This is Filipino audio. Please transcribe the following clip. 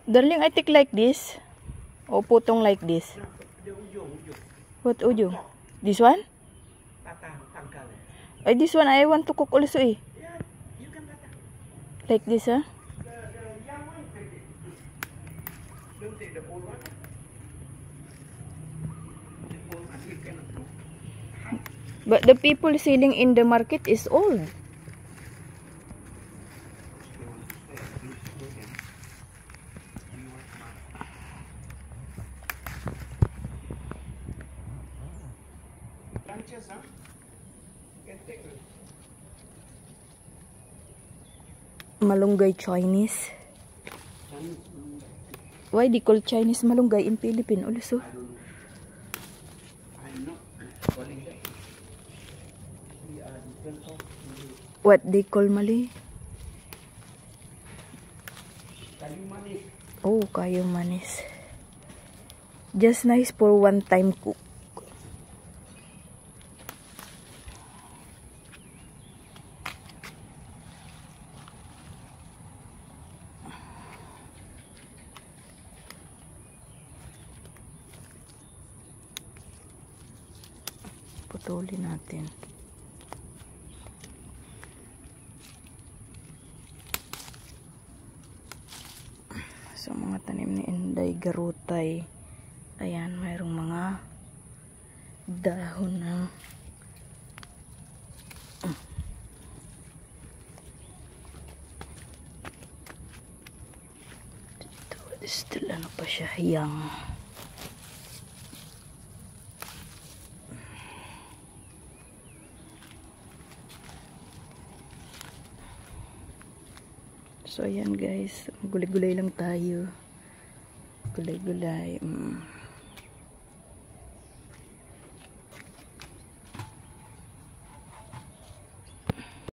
Darling, I take like this. O putong like this. What ujung? This one? This one I want to cook also eh. Like this, huh? But the people selling in the market is old. Malunggay Chinese. Why they call Chinese malunggay in Philippines also? What they call Malay? Oh, kayong manis. Just nice for one time cook. Putulin natin. So, mga tanim ni Inday Garutay. Ayan, mayroong mga dahon na dito, still ano pa siya, young. So, ayan guys. Gulay-gulay lang tayo. Gulay-gulay.